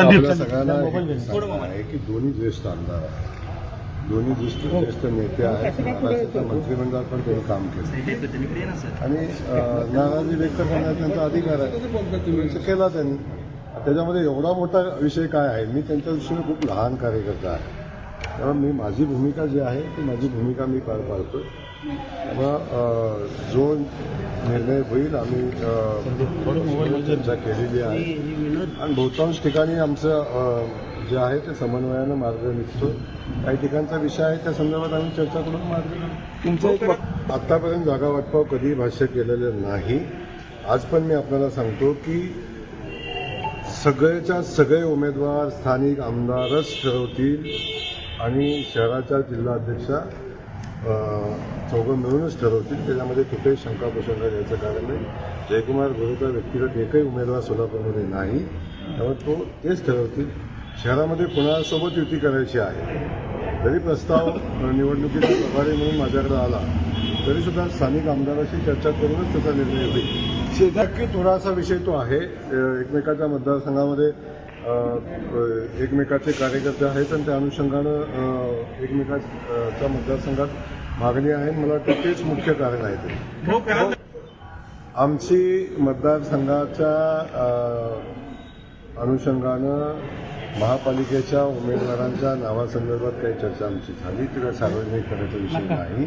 आपल्या सगळ्यांना एक सांगणं आहे की दोन्ही ज्येष्ठ आमदार आहेत, दोन्ही ज्येष्ठ नेते आहेत. महाराष्ट्राच्या मंत्रिमंडळात पण त्यांनी काम केलं आणि नाराजी व्यक्त करण्याचा त्यांचा अधिकार आहे, केला त्यांनी. त्याच्यामध्ये एवढा मोठा विषय काय आहे, मी त्यांच्या दृष्टीने खूप लहान कार्यकर्ता आहे, तेव्हा मी माझी भूमिका जी आहे ती माझी भूमिका मी पार पाडतो. तेव्हा जो निर्णय होईल आम्ही चर्चा केलेली आहे आणि बहुतांश ठिकाणी आमचं जे आहे ते समन्वयानं मार्ग निघतो. काही ठिकाणचा विषय आहे त्या संदर्भात आम्ही चर्चा करून मार्ग तुमचं आत्तापर्यंत जागा वाटपाव कधी भाष्य केलेलं नाही. आज पण मी आपल्याला सांगतो की सगळेच्या सगळे उमेदवार स्थानिक आमदारच ठरवतील आणि शहराच्या जिल्हाध्यक्षा चौघं मिळूनच ठरवतील. त्याच्यामध्ये कुठेही शंका प्रसंग घ्यायचं कारण नाही. जयकुमार गोरेचा व्यक्तिगत एकही उमेदवार सोलापूरमध्ये नाही, त्यामुळे तो तेच ठरवतील. शहरामध्ये कोणासोबत युती करायची आहे, जरी प्रस्ताव निवडणुकीचा प्रभारी म्हणून माझ्याकडे आला तरीसुद्धा स्थानिक आमदाराशी चर्चा करूनच त्याचा निर्णय होईल. नक्की थोडासा विषय तो आहे. एकमेकाच्या मतदारसंघामध्ये एकमेकाचे कार्यकर्ते आहेत आणि त्या अनुषंगानं एकमेकाच्या मतदारसंघात मागणी आहे. मला वाटतं तेच मुख्य कारण आहे ते. आमची मतदारसंघाच्या अनुषंगानं महापालिकेच्या उमेदवारांच्या नावासंदर्भात काही चर्चा आमची झाली, ती काही सार्वजनिक करायचा विषय नाही.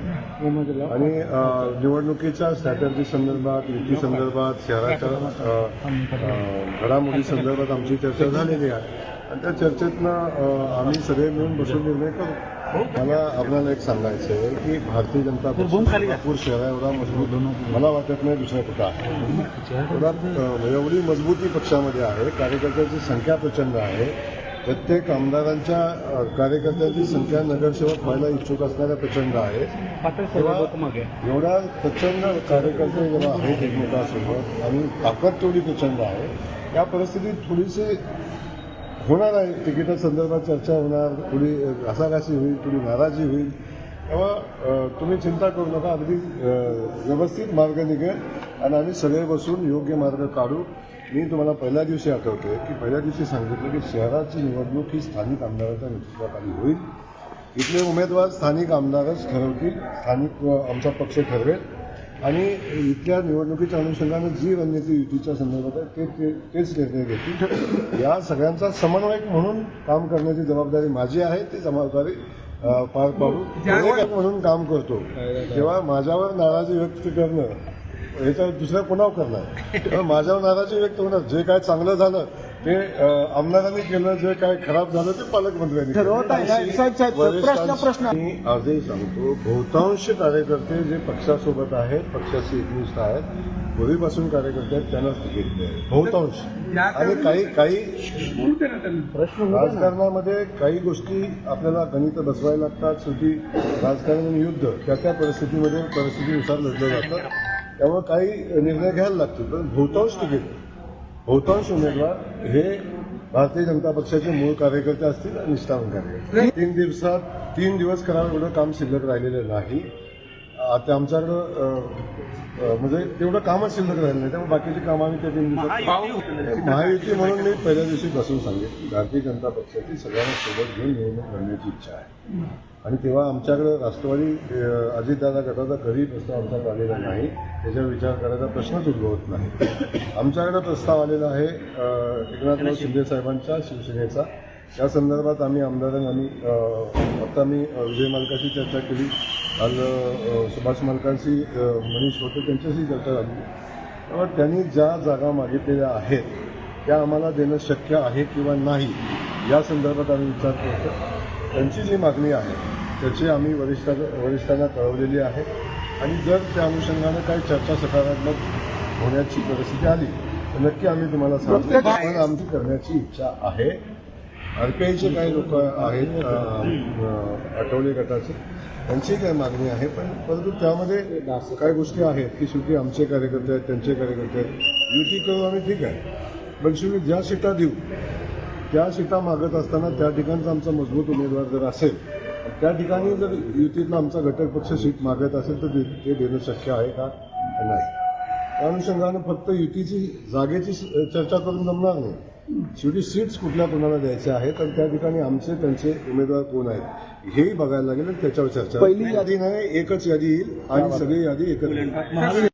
आणि निवडणुकीच्या स्ट्रॅटर्जी संदर्भात, युती संदर्भात, शहराच्या घडामोडी संदर्भात आमची चर्चा झालेली आहे आणि त्या चर्चेतनं आम्ही सगळे मिळून बसून निर्णय करू. मला आपल्याला एक सांगायचं आहे की भारतीय जनता पक्ष नागपूर शहरा एवढा मजबूत मला वाटत नाही दुसऱ्या कुठं आहे. एवढी मजबूती पक्षामध्ये आहे. कार्यकर्त्यांची संख्या प्रचंड आहे. प्रत्येक आमदारांच्या कार्यकर्त्यांची संख्या नगरसेवक व्हायला इच्छुक असणाऱ्या प्रचंड आहे. एवढा प्रचंड कार्यकर्ते जेव्हा आहेत एकमेकांसोबत आणि ताकद तेवढी प्रचंड आहे, या परिस्थितीत थोडीशी होणार आहे. तिकिटा संदर्भात चर्चा होणार, थोडी घासाघासी होईल, थोडी नाराजी होईल. तेव्हा तुम्ही चिंता करू नका, अगदी व्यवस्थित मार्ग निघेल आणि आम्ही सगळे बसून योग्य मार्ग काढू. मी तुम्हाला पहिल्या दिवशी आठवतोय की पहिल्या दिवशी सांगितलं की शहराची निवडणूक ही स्थानिक आमदाराच्या नेतृत्वाखाली होईल. इथले उमेदवार स्थानिक आमदारच ठरवतील, स्थानिक आमचा पक्ष ठरवेल आणि इथल्या निवडणुकीच्या अनुषंगानं जी रणनीती युतीच्या संदर्भात आहे तेच निर्णय घेतील. या सगळ्यांचा समन्वयक म्हणून काम करण्याची जबाबदारी माझी आहे. ती जबाबदारी पार पाडू म्हणून काम करतो. तेव्हा माझ्यावर नाराजी व्यक्त करणं ह्याच्यावर दुसऱ्या कोणावर करणार. माझ्यावर नाराजी व्यक्त होणार. जे काय चांगलं झालं ते आमदारांनी केलं, जे काय खराब झालं ते पालकमंत्र्यांनी केलं. मी आजही सांगतो, बहुतांश कार्यकर्ते जे पक्षासोबत आहेत, पक्षाशी एकनिष्ठ आहेत, पूर्वीपासून कार्यकर्ते आहेत, त्यांनाच तिकीट द्यावे बहुतांश. आणि काही राजकारणामध्ये काही गोष्टी आपल्याला गणित बसवायला लागतात. शेवटी राजकारण आणि युद्ध त्या परिस्थितीमध्ये परिस्थितीनुसार लढलं जातं. त्यामुळे काही निर्णय घ्यायला लागतील. पण बहुतांश उमेदवार हे भारतीय जनता पक्षाचे मूळ कार्यकर्ते असतील आणि निष्ठावान कार्यकर्ते. 3 दिवस करावं एवढं काम शिल्लक राहिलेलं नाही. आता आमच्याकडं म्हणजे तेवढं कामच शिल्लक राहिलं नाही, त्यामुळे बाकीची कामं आम्ही त्या 3 दिवसात महायुती म्हणून मी पहिल्या दिवशी बसून सांगेन की भारतीय जनता पक्षाची सगळ्यांना सोबत घेऊन निवडणूक लढण्याची इच्छा आहे. आणि तेव्हा आमच्याकडे राष्ट्रवादी अजितदादा गटाचा कधी प्रस्ताव आमच्याकडे आलेला नाही. त्याच्यावर विचार करायचा प्रश्नच उद्भवत नाही. आमच्याकडे प्रस्ताव आलेला आहे एकनाथराव शिंदे साहेबांच्या शिवसेनेचा. या संदर्भात आम्ही आमदारांनी आता मी विजय मालकाशी चर्चा केली, काल सुभाष मालकांशी मनीष होते त्यांच्याशी चर्चा झाली. त्यामुळे त्यांनी ज्या जागा मागितलेल्या आहेत त्या आम्हाला देणं शक्य आहे किंवा नाही या संदर्भात आम्ही विचार करतो. त्यांची जी मागणी आहे त्याची आम्ही वरिष्ठांना कळवलेली आहे आणि जर त्या अनुषंगानं काही चर्चा सकारात्मक होण्याची परिस्थिती आली तर नक्की आम्ही तुम्हाला सांगतो. पण आमची करण्याची इच्छा आहे. आरपीआयचे काही लोक आहेत आठवले गटाचे, त्यांची काही मागणी आहे. परंतु त्यामध्ये काही गोष्टी आहेत की शेवटी आमचे कार्यकर्ते आहेत, त्यांचे कार्यकर्ते आहेत, युती करू आम्ही ठीक आहे. पण शेवटी ज्या सीटा देऊ त्या सीटा मागत असताना त्या ठिकाणचा आमचा मजबूत उमेदवार जर असेल, त्या ठिकाणी जर युतीतला आमचा घटक पक्ष सीट मागत असेल तर ते देणं शक्य आहे का नाही. त्या अनुषंगानं फक्त युतीची जागेची चर्चा करून जमणार नाही. शेवटी सीट्स कुठल्या कोणाला द्यायच्या आहेत आणि त्या ठिकाणी आमचे त्यांचे उमेदवार कोण आहेत हेही बघायला लागेल आणि त्याच्यावर चर्चा पहिली यादी नाही एकच यादी येईल आणि सगळी यादी एकत्र येईल.